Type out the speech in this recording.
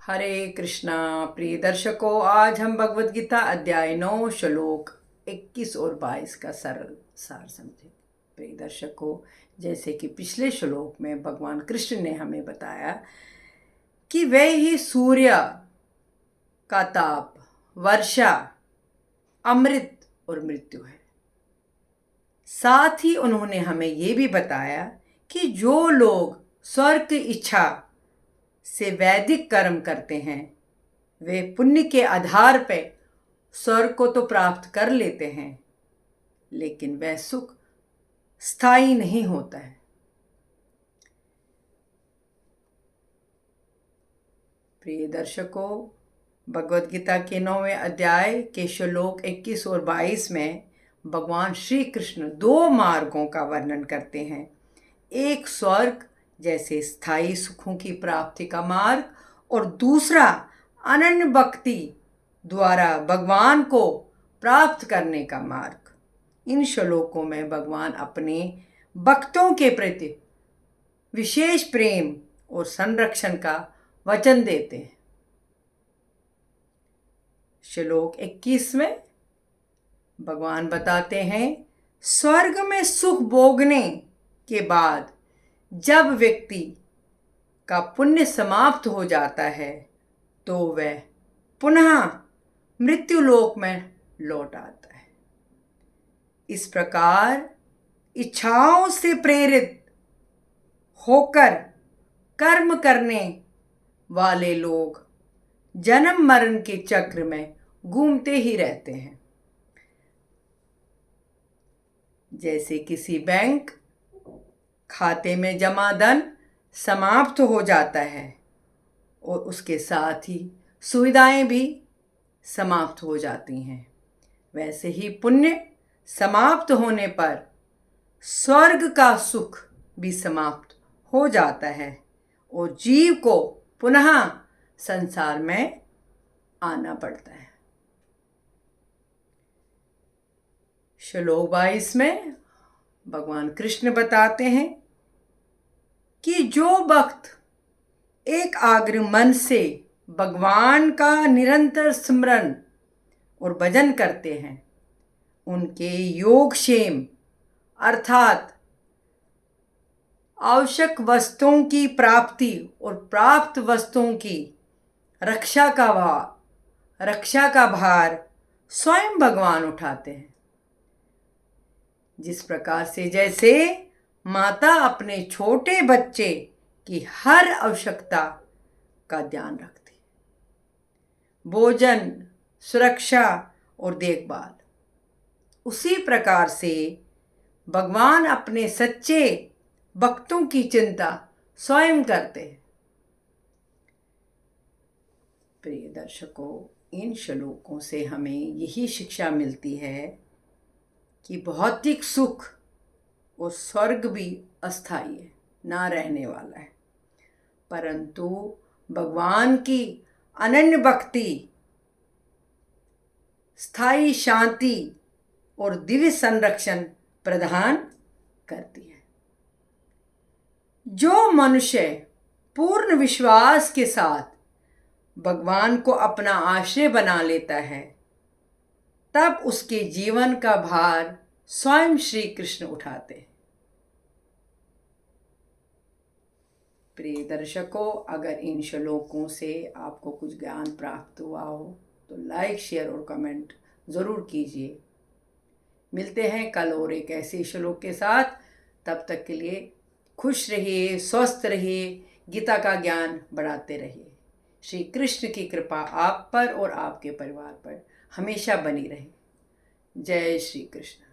हरे कृष्णा। प्रिय दर्शकों, आज हम भगवद गीता अध्याय 9 श्लोक 21 और 22 का सरल सार समझे। प्रिय दर्शकों, जैसे कि पिछले श्लोक में भगवान कृष्ण ने हमें बताया कि वे ही सूर्य का ताप, वर्षा, अमृत और मृत्यु है। साथ ही उन्होंने हमें ये भी बताया कि जो लोग स्वर्ग की इच्छा से वैदिक कर्म करते हैं वे पुण्य के आधार पर स्वर्ग को तो प्राप्त कर लेते हैं, लेकिन वह सुख स्थायी नहीं होता है। प्रिय दर्शकों, भगवद गीता के 9वें अध्याय के श्लोक 21 और 22 में भगवान श्री कृष्ण 2 मार्गों का वर्णन करते हैं। एक स्वर्ग जैसे स्थायी सुखों की प्राप्ति का मार्ग और दूसरा अनन्य भक्ति द्वारा भगवान को प्राप्त करने का मार्ग। इन श्लोकों में भगवान अपने भक्तों के प्रति विशेष प्रेम और संरक्षण का वचन देते हैं। श्लोक 21 में भगवान बताते हैं, स्वर्ग में सुख भोगने के बाद जब व्यक्ति का पुण्य समाप्त हो जाता है तो वह पुनः मृत्यु लोक में लौट आता है। इस प्रकार इच्छाओं से प्रेरित होकर कर्म करने वाले लोग जन्म मरण के चक्र में घूमते ही रहते हैं। जैसे किसी बैंक खाते में जमा धन समाप्त हो जाता है और उसके साथ ही सुविधाएं भी समाप्त हो जाती हैं, वैसे ही पुण्य समाप्त होने पर स्वर्ग का सुख भी समाप्त हो जाता है और जीव को पुनः संसार में आना पड़ता है। श्लोक 22 में भगवान कृष्ण बताते हैं कि जो भक्त एक आग्र मन से भगवान का निरंतर स्मरण और भजन करते हैं, उनके योगक्षेम अर्थात आवश्यक वस्तुओं की प्राप्ति और प्राप्त वस्तुओं की रक्षा का भार स्वयं भगवान उठाते हैं। जिस प्रकार से जैसे माता अपने छोटे बच्चे की हर आवश्यकता का ध्यान रखती है, भोजन, सुरक्षा और देखभाल, उसी प्रकार से भगवान अपने सच्चे भक्तों की चिंता स्वयं करते हैं। प्रिय दर्शकों, इन श्लोकों से हमें यही शिक्षा मिलती है कि भौतिक सुख और स्वर्ग भी अस्थायी है, ना रहने वाला है, परंतु भगवान की अनन्य भक्ति स्थायी शांति और दिव्य संरक्षण प्रदान करती है। जो मनुष्य पूर्ण विश्वास के साथ भगवान को अपना आश्रय बना लेता है, तब उसके जीवन का भार स्वयं श्री कृष्ण उठाते हैं। प्रिय दर्शकों, अगर इन श्लोकों से आपको कुछ ज्ञान प्राप्त हुआ हो तो लाइक, शेयर और कमेंट ज़रूर कीजिए। मिलते हैं कल और एक ऐसे श्लोक के साथ। तब तक के लिए खुश रहिए, स्वस्थ रहिए, गीता का ज्ञान बढ़ाते रहिए। श्री कृष्ण की कृपा आप पर और आपके परिवार पर हमेशा बनी रहे। जय श्री कृष्ण।